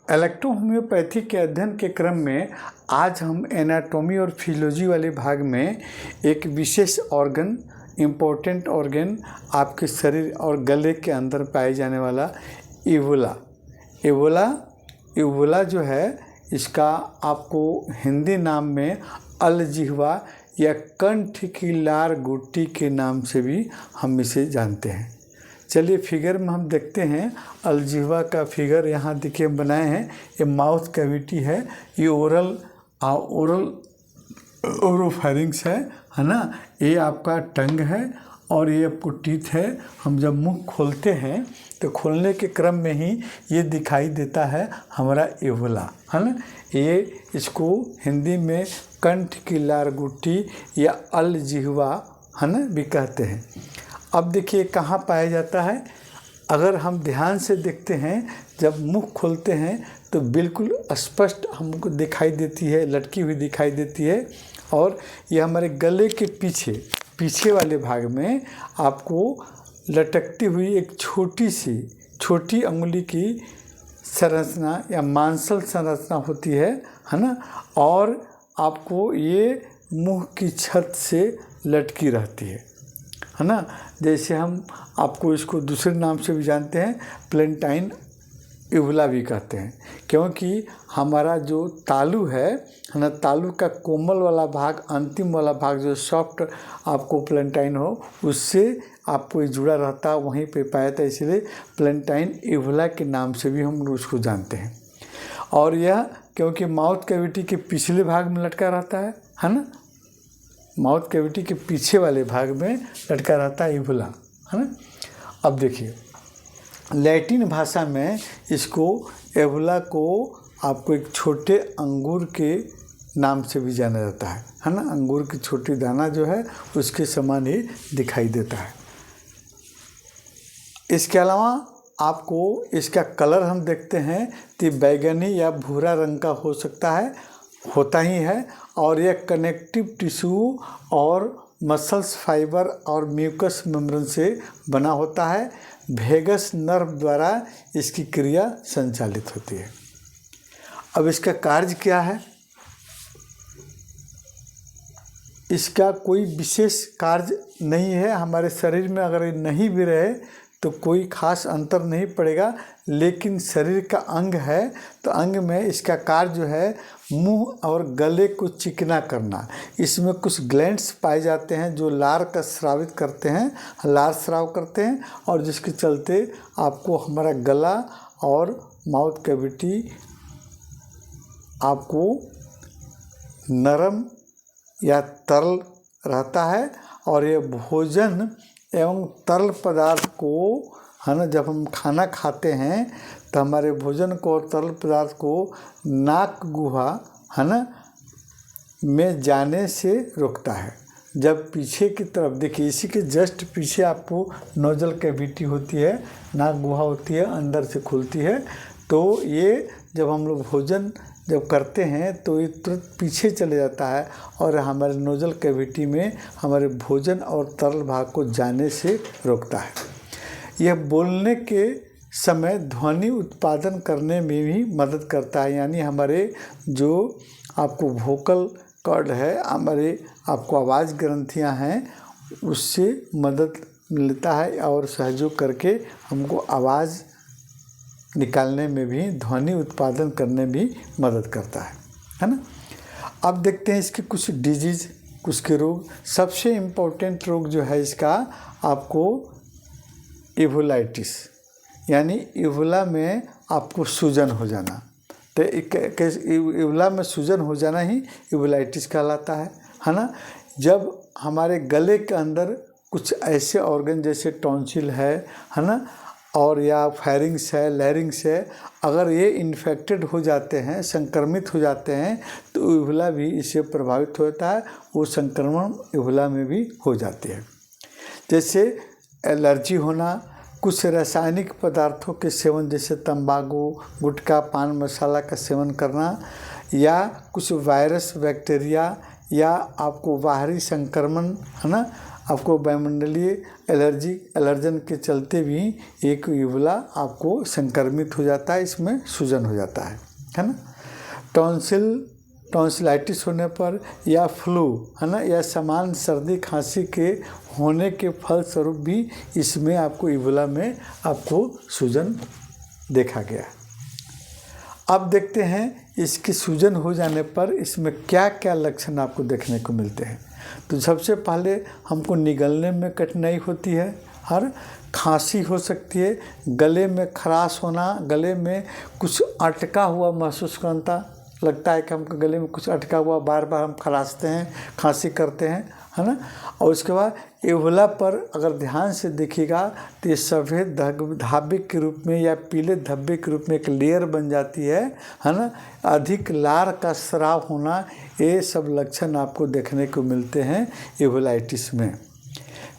Electrohomoeopathy के अध्ययन के क्रम में आज हम एनाटॉमी और फिजियोलॉजी वाले भाग में एक विशेष ऑर्गन, इम्पोर्टेंट ऑर्गन आपके शरीर और गले के अंदर पाए जाने वाला इवोला जो है, इसका आपको हिंदी नाम में अलजिह्वा या कंठ की लार गुट्टी के नाम से भी हम इसे जानते हैं। चलिए फिगर में हम देखते हैं। अलजिह्वा का फिगर यहाँ देखिए बनाए हैं। ये माउथ कैविटी है, ये ओरोफैरिंग्स है ना। ये आपका टंग है और ये आपको टीथ है। हम जब मुंह खोलते हैं तो खोलने के क्रम में ही ये दिखाई देता है हमारा इवोला, है ना। ये इसको हिंदी में कंठ की लार गुट्टी या अलजिह्वा, है ना, भी कहते हैं। अब देखिए कहाँ पाया जाता है। अगर हम ध्यान से देखते हैं, जब मुंह खोलते हैं तो बिल्कुल स्पष्ट हमको दिखाई देती है, लटकी हुई दिखाई देती है। और ये हमारे गले के पीछे वाले भाग में आपको लटकती हुई एक छोटी अंगुली की संरचना या मांसल संरचना होती है ना। और आपको ये मुंह की छत से लटकी रहती है ना। जैसे हम आपको इसको दूसरे नाम से भी जानते हैं, प्लेंटाइन इवोला भी कहते हैं, क्योंकि हमारा जो तालू है ना, तालू का कोमल वाला भाग, अंतिम वाला भाग जो सॉफ्ट आपको प्लेंटाइन हो, उससे आपको ये जुड़ा रहता है, वहीं पे पाया था, इसलिए प्लेंटाइन इवोला के नाम से भी हम उसको जानते हैं। और यह क्योंकि माउथ कैविटी के पिछले भाग में लटका रहता है ना, माउथ कैविटी के पीछे वाले भाग में लटका रहता है इवोला, है ना। अब देखिए लैटिन भाषा में इसको इवोला को आपको एक छोटे अंगूर के नाम से भी जाना जाता है ना। अंगूर की छोटी दाना जो है उसके समान ही दिखाई देता है। इसके अलावा आपको इसका कलर हम देखते हैं तो बैगनी या भूरा रंग का हो सकता है, होता ही है। और यह कनेक्टिव टिश्यू और मसल्स फाइबर और म्यूकस मेम्ब्रेन से बना होता है। वेगस नर्व द्वारा इसकी क्रिया संचालित होती है। अब इसका कार्य क्या है? इसका कोई विशेष कार्य नहीं है हमारे शरीर में। अगर ये नहीं भी रहे तो कोई खास अंतर नहीं पड़ेगा, लेकिन शरीर का अंग है तो अंग में इसका कार्य जो है मुंह और गले को चिकना करना। इसमें कुछ ग्लैंड्स पाए जाते हैं जो लार का स्रावित करते हैं, लार स्राव करते हैं, और जिसके चलते आपको हमारा गला और माउथ कैविटी आपको नरम या तरल रहता है। और ये भोजन एवं तरल पदार्थ को, है ना, जब हम खाना खाते हैं तो हमारे भोजन को और तरल पदार्थ को नाक गुहा, है ना, में जाने से रोकता है। जब पीछे की तरफ देखिए, इसी के जस्ट पीछे आपको नोजल कैविटी होती है, नाक गुहा होती है, अंदर से खुलती है। तो ये जब हम लोग भोजन जब करते हैं तो ये तुरंत पीछे चले जाता है और हमारे नोजल कैविटी में हमारे भोजन और तरल भाग को जाने से रोकता है। यह बोलने के समय ध्वनि उत्पादन करने में भी मदद करता है, यानी हमारे जो आपको वोकल कॉर्ड है, हमारे आपको आवाज़ ग्रंथियां हैं, उससे मदद मिलता है और सहयोग करके हमको आवाज़ निकालने में भी, ध्वनि उत्पादन करने में भी मदद करता है ना। अब देखते हैं इसके कुछ डिजीज़, कुछ के रोग। सबसे इम्पोर्टेंट रोग जो है इसका आपको इवोलाइटिस, यानी इवोला में आपको सूजन हो जाना। तो इवोला में सूजन हो जाना ही इवोलाइटिस कहलाता है ना। जब हमारे गले के अंदर कुछ ऐसे ऑर्गन जैसे टॉन्सिल है ना, और या फेरिंग्स है, लैरिंग्स है, अगर ये इन्फेक्टेड हो जाते हैं, संक्रमित हो जाते हैं, तो इवोला भी इससे प्रभावित होता है। वो संक्रमण इवोला में भी हो जाती है। जैसे एलर्जी होना, कुछ रासायनिक पदार्थों के सेवन जैसे तंबाकू, गुटखा, पान मसाला का सेवन करना, या कुछ वायरस, बैक्टीरिया या आपको बाहरी संक्रमण, है ना, आपको वायुमंडलीय एलर्जन के चलते भी एक यूबुला आपको संक्रमित हो जाता है, इसमें सूजन हो जाता है ना। टॉन्सिलाइटिस होने पर या फ्लू है ना, या सामान्य सर्दी खांसी के होने के फलस्वरूप भी इसमें आपको यूबुला में आपको सूजन देखा गया। अब देखते हैं इसकी सूजन हो जाने पर इसमें क्या क्या लक्षण आपको देखने को मिलते हैं। तो सबसे पहले हमको निगलने में कठिनाई होती है और खांसी हो सकती है, गले में खराश होना, गले में कुछ अटका हुआ महसूस करना, लगता है कि हमको गले में कुछ अटका हुआ, बार बार हम खराशते हैं, खांसी करते हैं, है ना। और उसके बाद यूबुला पर अगर ध्यान से देखिएगा तो ये सफ़ेद धाबे के रूप में या पीले धब्बे के रूप में एक लेयर बन जाती है ना। अधिक लार का स्राव होना, ये सब लक्षण आपको देखने को मिलते हैं यूबुलाइटिस में।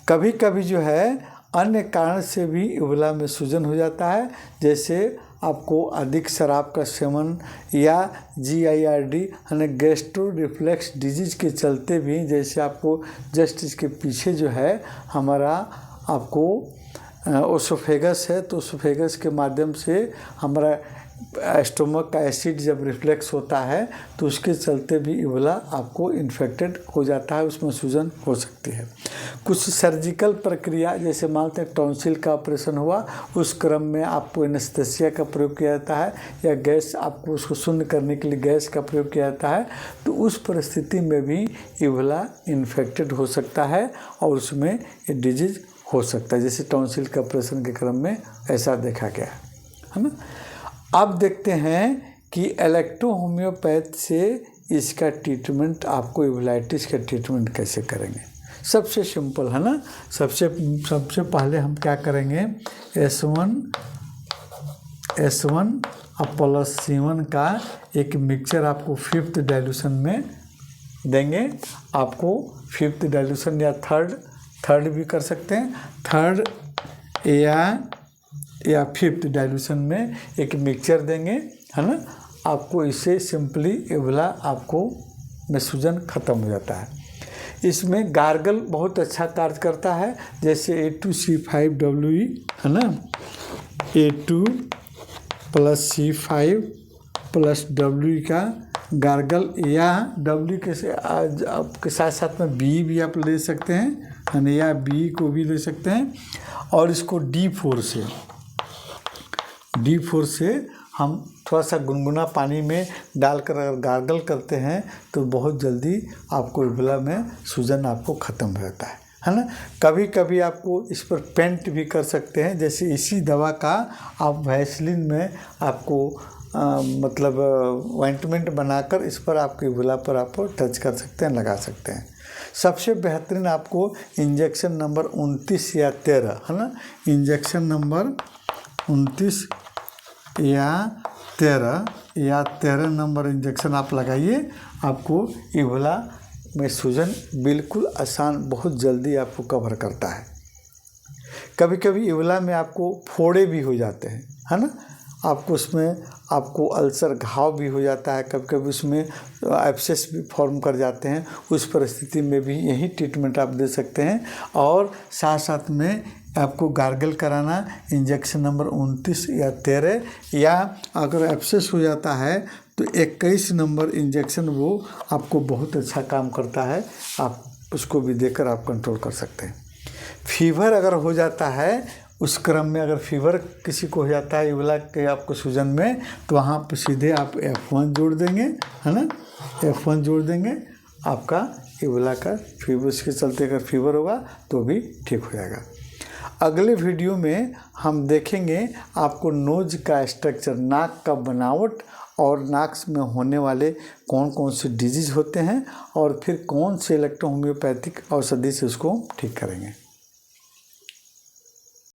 कभी कभी जो है अन्य कारण से भी यूबुला में सूजन हो जाता है, जैसे आपको अधिक शराब का सेवन या GIRD यानी गैस्ट्रो रिफ्लेक्स डिजीज़ के चलते भी, जैसे आपको जस्ट इसके पीछे जो है हमारा आपको ओसोफेगस है, तो ओसोफेगस के माध्यम से हमारा स्टोमक का एसिड जब रिफ्लेक्स होता है तो उसके चलते भी यूबुला आपको इन्फेक्टेड हो जाता है, उसमें सूजन हो सकती है। कुछ सर्जिकल प्रक्रिया, जैसे मानते हैं टॉन्सिल का ऑपरेशन हुआ, उस क्रम में आपको एनेस्थेसिया का प्रयोग किया जाता है या गैस, आपको उसको शून्य करने के लिए गैस का प्रयोग किया जाता है, तो उस परिस्थिति में भी यूबुला इन्फेक्टेड हो सकता है और उसमें ये डिजीज़ हो सकता है, जैसे टॉन्सिल के ऑपरेशन के क्रम में ऐसा देखा गया है ना। अब देखते हैं कि इलेक्ट्रो होम्योपैथ से इसका ट्रीटमेंट, आपको यूबुलाइटिस का ट्रीटमेंट कैसे करेंगे। सबसे सिंपल है ना, सबसे पहले हम क्या करेंगे, S1 प्लस C1 का एक मिक्सचर आपको 5th डाइल्यूशन में देंगे। आपको 5th डाइल्यूशन या थर्ड भी कर सकते हैं, थर्ड या 5th डाइल्यूशन में एक मिक्सचर देंगे, है ना। आपको इससे सिंपली यूबुला आपको में सूजन ख़त्म हो जाता है। इसमें गार्गल बहुत अच्छा कार्य करता है, जैसे A2C5WE है ना, A2 + C5 + WE का गार्गल, या W के साथ साथ में B भी आप ले सकते हैं, है ना, या B को भी ले सकते हैं। और इसको D4 से हम थोड़ा सा गुनगुना पानी में डालकर अगर गार्गल करते हैं तो बहुत जल्दी आपको यूबुला में सूजन आपको ख़त्म हो जाता है ना। कभी कभी आपको इस पर पेंट भी कर सकते हैं, जैसे इसी दवा का आप वैसलीन में आपको मतलब ऑइंटमेंट बनाकर इस पर आपके यूबुला पर आप टच कर सकते हैं, लगा सकते हैं। सबसे बेहतरीन आपको इंजेक्शन नंबर 29 या 13 है ना, इंजेक्शन नंबर 29 या 13 नंबर इंजेक्शन आप लगाइए, आपको यूबुला में सूजन बिल्कुल आसान, बहुत जल्दी आपको कवर करता है। कभी कभी यूबुला में आपको फोड़े भी हो जाते हैं, है ना, आपको उसमें आपको अल्सर घाव भी हो जाता है, कभी कभी उसमें एब्सेस भी फॉर्म कर जाते हैं। उस परिस्थिति में भी यही ट्रीटमेंट आप दे सकते हैं। और साथ साथ में आपको गार्गल कराना, इंजेक्शन नंबर 29 या 13, या अगर एब्सेस हो जाता है तो 21 नंबर इंजेक्शन, वो आपको बहुत अच्छा काम करता है, आप उसको भी देकर आप कंट्रोल कर सकते हैं। फीवर अगर हो जाता है, उस क्रम में अगर फीवर किसी को हो जाता है यूबुला के आपको सूजन में, तो वहाँ पर सीधे आप F1 जोड़ देंगे, है ना, F1 जोड़ देंगे, आपका यूबुला का फीवर, उसके चलते अगर फीवर होगा तो भी ठीक हो जाएगा। अगले वीडियो में हम देखेंगे आपको नोज का स्ट्रक्चर, नाक का बनावट और नाक में होने वाले कौन कौन से डिजीज़ होते हैं, और फिर कौन से इलेक्ट्रो होम्योपैथिक औषधि से उसको ठीक करेंगे।